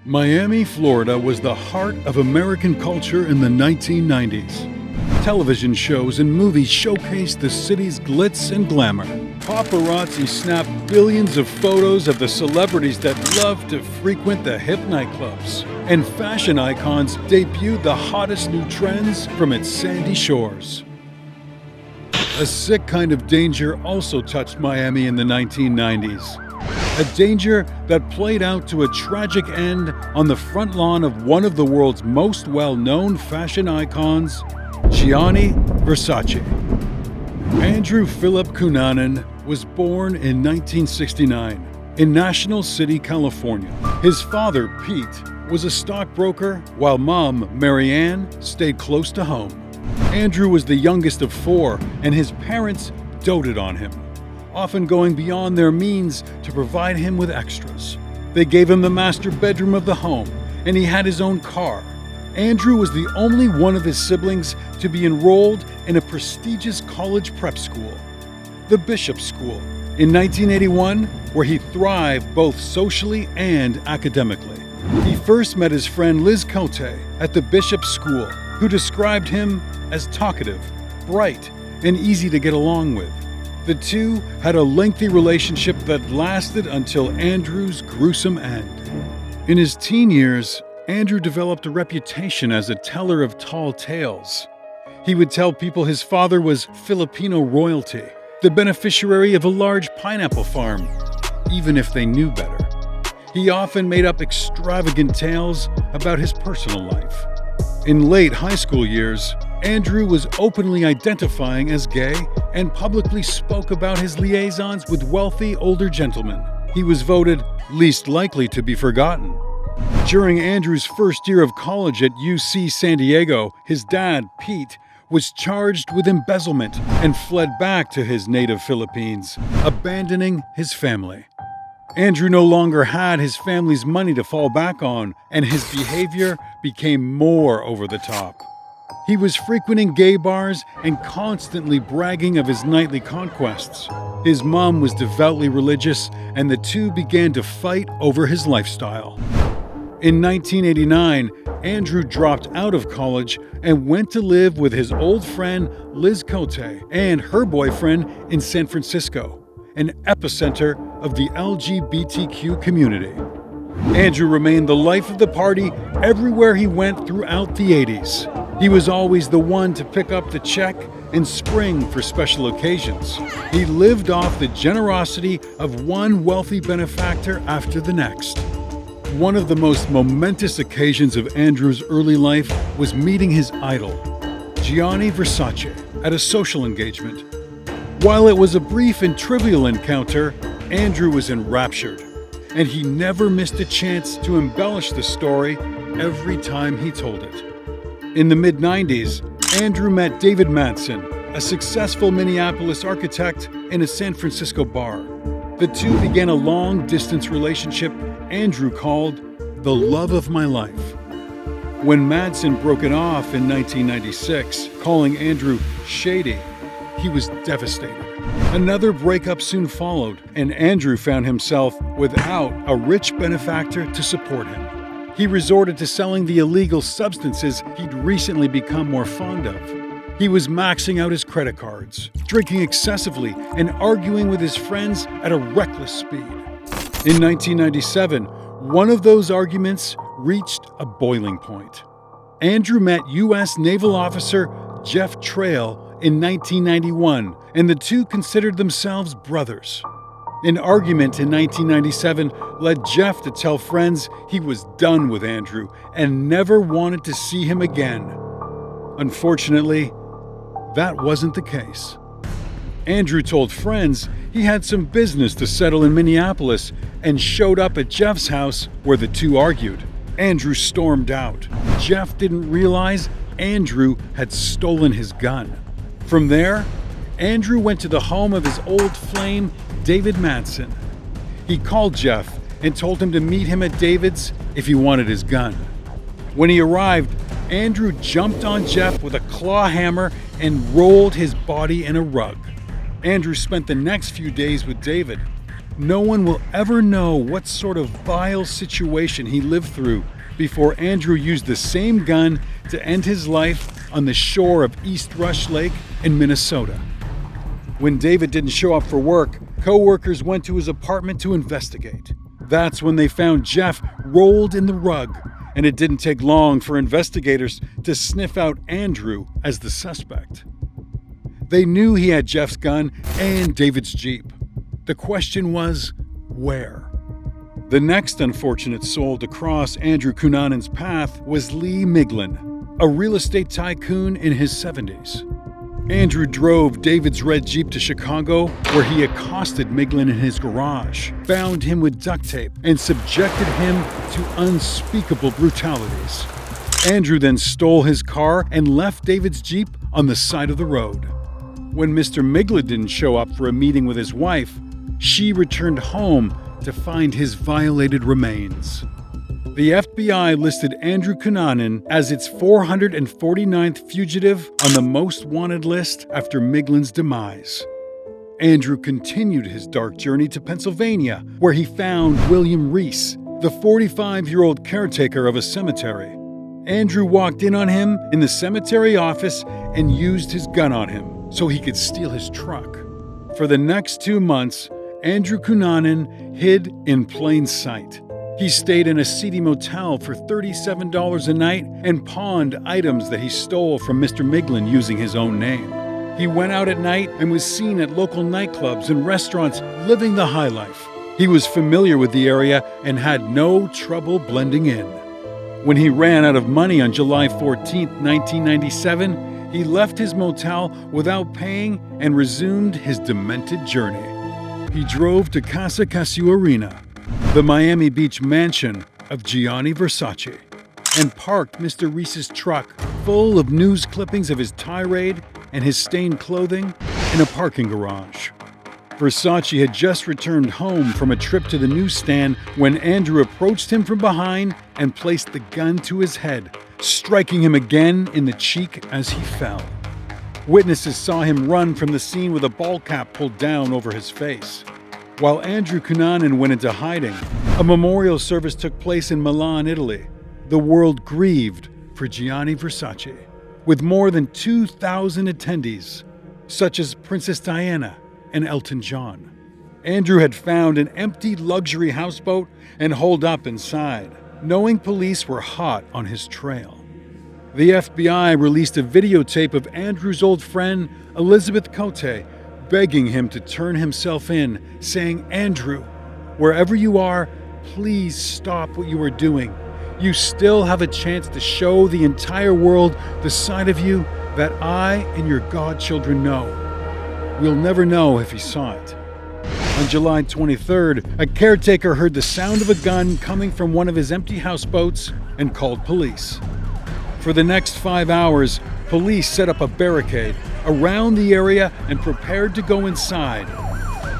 Miami, Florida was the heart of American culture in the 1990s. Television shows and movies showcased the city's glitz and glamour. Paparazzi snapped billions of photos of the celebrities that loved to frequent the hip nightclubs. And fashion icons debuted the hottest new trends from its sandy shores. A sick kind of danger also touched Miami in the 1990s. A danger that played out to a tragic end on the front lawn of one of the world's most well-known fashion icons, Gianni Versace. Andrew Philip Cunanan was born in 1969 in National City, California. His father, Pete, was a stockbroker, while mom, Marianne, stayed close to home. Andrew was the youngest of four, and his parents doted on him, often going beyond their means to provide him with extras. They gave him the master bedroom of the home, and he had his own car. Andrew was the only one of his siblings to be enrolled in a prestigious college prep school, the Bishop School, in 1981, where he thrived both socially and academically. He first met his friend Liz Cote at the Bishop School, who described him as talkative, bright, and easy to get along with. The two had a lengthy relationship that lasted until Andrew's gruesome end. In his teen years, Andrew developed a reputation as a teller of tall tales. He would tell people his father was Filipino royalty, the beneficiary of a large pineapple farm, even if they knew better. He often made up extravagant tales about his personal life. In late high school years, Andrew was openly identifying as gay and publicly spoke about his liaisons with wealthy older gentlemen. He was voted least likely to be forgotten. During Andrew's first year of college at UC San Diego, his dad, Pete, was charged with embezzlement and fled back to his native Philippines, abandoning his family. Andrew no longer had his family's money to fall back on, and his behavior became more over the top. He was frequenting gay bars and constantly bragging of his nightly conquests. His mom was devoutly religious, and the two began to fight over his lifestyle. In 1989, Andrew dropped out of college and went to live with his old friend Liz Cote and her boyfriend in San Francisco, an epicenter of the LGBTQ community. Andrew remained the life of the party everywhere he went throughout the 80s. He was always the one to pick up the check and spring for special occasions. He lived off the generosity of one wealthy benefactor after the next. One of the most momentous occasions of Andrew's early life was meeting his idol, Gianni Versace, at a social engagement. While it was a brief and trivial encounter, Andrew was enraptured, and he never missed a chance to embellish the story every time he told it. In the mid-90s, Andrew met David Madsen, a successful Minneapolis architect, in a San Francisco bar. The two began a long-distance relationship Andrew called the love of my life. When Madsen broke it off in 1996, calling Andrew shady, he was devastated. Another breakup soon followed, and Andrew found himself without a rich benefactor to support him. He resorted to selling the illegal substances he'd recently become more fond of. He was maxing out his credit cards, drinking excessively, and arguing with his friends at a reckless speed. In 1997, one of those arguments reached a boiling point. Andrew met U.S. Naval Officer Jeff Trail in 1991, and the two considered themselves brothers. An argument in 1997 led Jeff to tell friends he was done with Andrew and never wanted to see him again. Unfortunately, that wasn't the case. Andrew told friends he had some business to settle in Minneapolis and showed up at Jeff's house where the two argued. Andrew stormed out. Jeff didn't realize Andrew had stolen his gun. From there, Andrew went to the home of his old flame, David Madsen. He called Jeff and told him to meet him at David's if he wanted his gun. When he arrived, Andrew jumped on Jeff with a claw hammer and rolled his body in a rug. Andrew spent the next few days with David. No one will ever know what sort of vile situation he lived through before Andrew used the same gun to end his life on the shore of East Rush Lake in Minnesota. When David didn't show up for work, co-workers went to his apartment to investigate. That's when they found Jeff rolled in the rug, and it didn't take long for investigators to sniff out Andrew as the suspect. They knew he had Jeff's gun and David's Jeep. The question was, where? The next unfortunate soul to cross Andrew Cunanan's path was Lee Miglin, a real estate tycoon in his 70s. Andrew drove David's red Jeep to Chicago, where he accosted Miglin in his garage, bound him with duct tape, and subjected him to unspeakable brutalities. Andrew then stole his car and left David's Jeep on the side of the road. When Mr. Miglin didn't show up for a meeting with his wife, she returned home to find his violated remains. The FBI listed Andrew Cunanan as its 449th fugitive on the most wanted list after Miglin's demise. Andrew continued his dark journey to Pennsylvania, where he found William Reese, the 45-year-old caretaker of a cemetery. Andrew walked in on him in the cemetery office and used his gun on him so he could steal his truck. For the next 2 months, Andrew Cunanan hid in plain sight. He stayed in a seedy motel for $37 a night and pawned items that he stole from Mr. Miglin using his own name. He went out at night and was seen at local nightclubs and restaurants living the high life. He was familiar with the area and had no trouble blending in. When he ran out of money on July 14, 1997, he left his motel without paying and resumed his demented journey. He drove to Casa Casuarina, the Miami Beach mansion of Gianni Versace, and parked Mr. Reese's truck full of news clippings of his tirade and his stained clothing in a parking garage. Versace had just returned home from a trip to the newsstand when Andrew approached him from behind and placed the gun to his head, striking him again in the cheek as he fell. Witnesses saw him run from the scene with a ball cap pulled down over his face. While Andrew Cunanan went into hiding, a memorial service took place in Milan, Italy. The world grieved for Gianni Versace, with more than 2,000 attendees, such as Princess Diana and Elton John. Andrew had found an empty luxury houseboat and holed up inside, knowing police were hot on his trail. The FBI released a videotape of Andrew's old friend, Elizabeth Cote, begging him to turn himself in, saying, "Andrew, wherever you are, please stop what you are doing. You still have a chance to show the entire world the side of you that I and your godchildren know." We'll never know if he saw it. On July 23rd, a caretaker heard the sound of a gun coming from one of his empty houseboats and called police. For the next 5 hours, police set up a barricade around the area and prepared to go inside.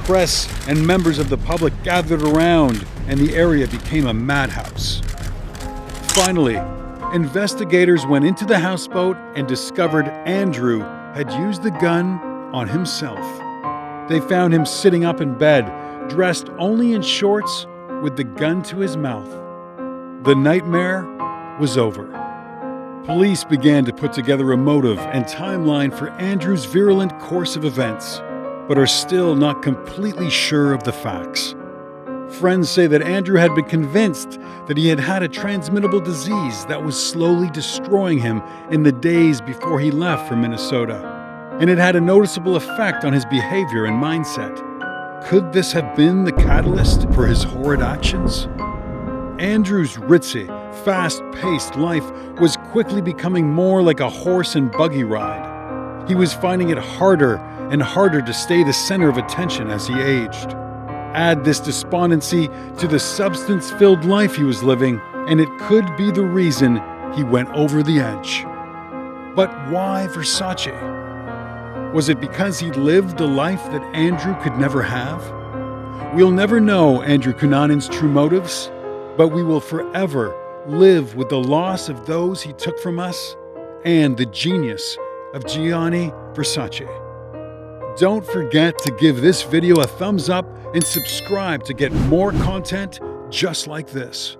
Press and members of the public gathered around, and the area became a madhouse. Finally, investigators went into the houseboat and discovered Andrew had used the gun on himself. They found him sitting up in bed, dressed only in shorts, with the gun to his mouth. The nightmare was over. Police began to put together a motive and timeline for Andrew's virulent course of events, but are still not completely sure of the facts. Friends say that Andrew had been convinced that he had had a transmittable disease that was slowly destroying him in the days before he left for Minnesota, and it had a noticeable effect on his behavior and mindset. Could this have been the catalyst for his horrid actions? Andrew's ritzy, fast-paced life was quickly becoming more like a horse and buggy ride. He was finding it harder and harder to stay the center of attention as he aged. Add this despondency to the substance-filled life he was living, and it could be the reason he went over the edge. But why Versace? Was it because he lived a life that Andrew could never have? We'll never know Andrew Cunanan's true motives, but we will forever live with the loss of those he took from us and the genius of Gianni Versace. Don't forget to give this video a thumbs up and subscribe to get more content just like this.